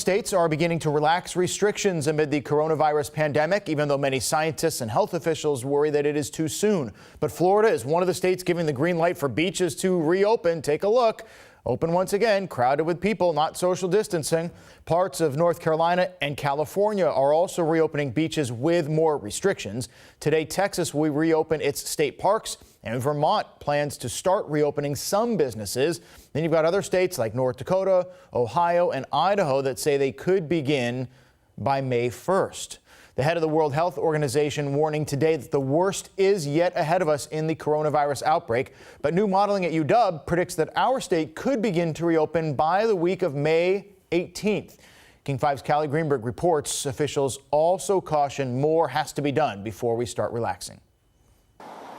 States are beginning to relax restrictions amid the coronavirus pandemic, even though many scientists and health officials worry that it is too soon. But Florida is one of the states giving the green light for beaches to reopen. Take a look. Open once again, crowded with people, not social distancing. Parts of North Carolina and California are also reopening beaches with more restrictions. Today, Texas will reopen its state parks, and Vermont plans to start reopening some businesses. Then you've got other states like North Dakota, Ohio, and Idaho that say they could begin by May 1st. The head of the World Health Organization warning today that the worst is yet ahead of us in the coronavirus outbreak. But new modeling at UW predicts that our state could begin to reopen by the week of May 18th. King 5's Callie Greenberg reports officials also caution more has to be done before we start relaxing.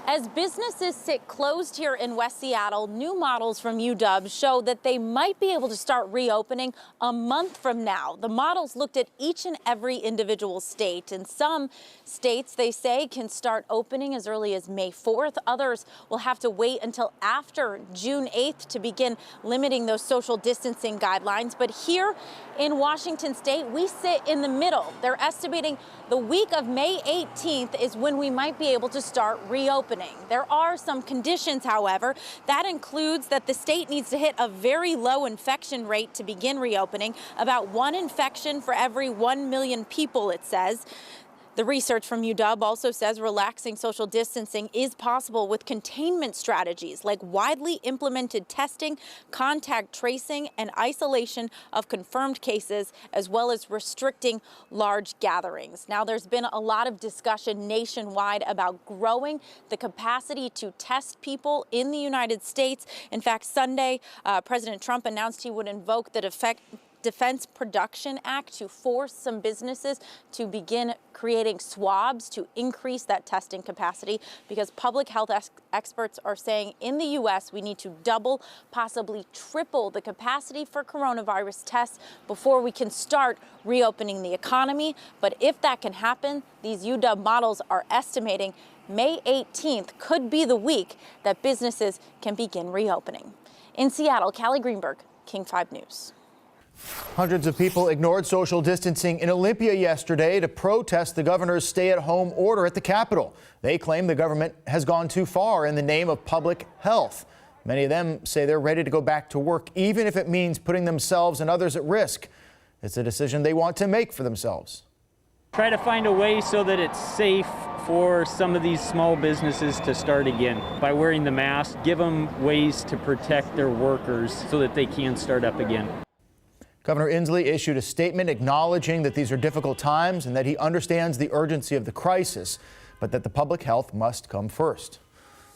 As businesses sit closed here in West Seattle, new models from UW show that they might be able to start reopening a month from now. The models looked at each and every individual state, and some states, they say, can start opening as early as May 4th. Others will have to wait until after June 8th to begin limiting those social distancing guidelines. But here in Washington state, we sit in the middle. They're estimating the week of May 18th is when we might be able to start reopening. There are some conditions, however. That includes that the state needs to hit a very low infection rate to begin reopening, about 1 infection for every 1 million people, it says. The research from UW also says relaxing social distancing is possible with containment strategies like widely implemented testing, contact tracing, and isolation of confirmed cases, as well as restricting large gatherings. Now, there's been a lot of discussion nationwide about growing the capacity to test people in the United States. In fact, Sunday, President Trump announced he would invoke the Defense Production Act to force some businesses to begin creating swabs to increase that testing capacity, because public health experts are saying in the U.S. we need to double, possibly triple the capacity for coronavirus tests before we can start reopening the economy. But if that can happen, these UW models are estimating May 18th could be the week that businesses can begin reopening. In Seattle, Callie Greenberg, King 5 News. Hundreds of people ignored social distancing in Olympia yesterday to protest the governor's stay-at-home order at the Capitol. They claim the government has gone too far in the name of public health. Many of them say they're ready to go back to work, even if it means putting themselves and others at risk. It's a decision they want to make for themselves. Try to find a way so that it's safe for some of these small businesses to start again. By wearing the mask, give them ways to protect their workers so that they can start up again. Governor Inslee issued a statement acknowledging that these are difficult times and that he understands the urgency of the crisis, but that the public health must come first.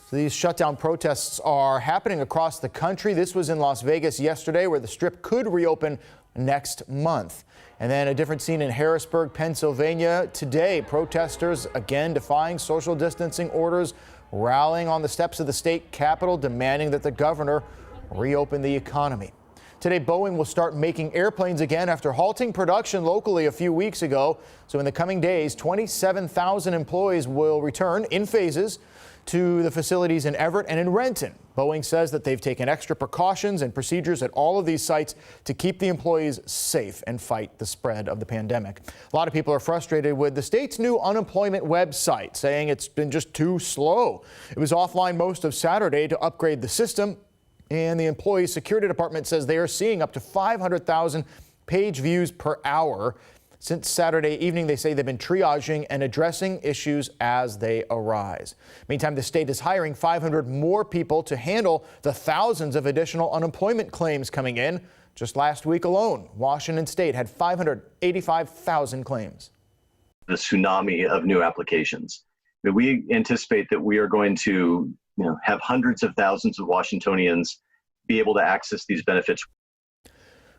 So these shutdown protests are happening across the country. This was in Las Vegas yesterday, where the Strip could reopen next month. And then a different scene in Harrisburg, Pennsylvania. Today, protesters again defying social distancing orders, rallying on the steps of the state capitol, demanding that the governor reopen the economy. Today, Boeing will start making airplanes again after halting production locally a few weeks ago. So in the coming days, 27,000 employees will return in phases to the facilities in Everett and in Renton. Boeing says that they've taken extra precautions and procedures at all of these sites to keep the employees safe and fight the spread of the pandemic. A lot of people are frustrated with the state's new unemployment website, saying it's been just too slow. It was offline most of Saturday to upgrade the system. And the Employee Security Department says they are seeing up to 500,000 page views per hour. Since Saturday evening, they say they've been triaging and addressing issues as they arise. Meantime, the state is hiring 500 more people to handle the thousands of additional unemployment claims coming in. Just last week alone, Washington State had 585,000 claims. The tsunami of new applications. We anticipate that we are going to have hundreds of thousands of Washingtonians be able to access these benefits.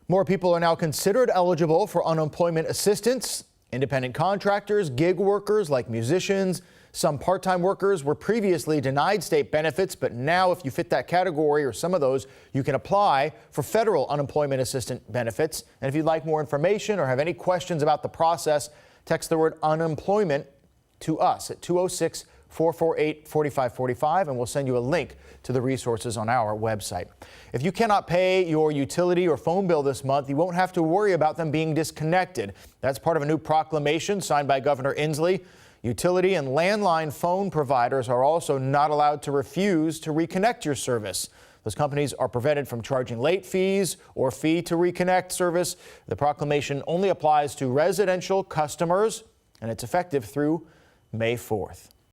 More people are now considered eligible for unemployment assistance. Independent contractors, gig workers like musicians, some part-time workers were previously denied state benefits, but now if you fit that category or some of those, you can apply for federal unemployment assistance benefits. And if you'd like more information or have any questions about the process, text the word unemployment to us at 206 448-4545, and we'll send you a link to the resources on our website. If you cannot pay your utility or phone bill this month, you won't have to worry about them being disconnected. That's part of a new proclamation signed by Governor Inslee. Utility and landline phone providers are also not allowed to refuse to reconnect your service. Those companies are prevented from charging late fees or fee to reconnect service. The proclamation only applies to residential customers, and it's effective through May 4th.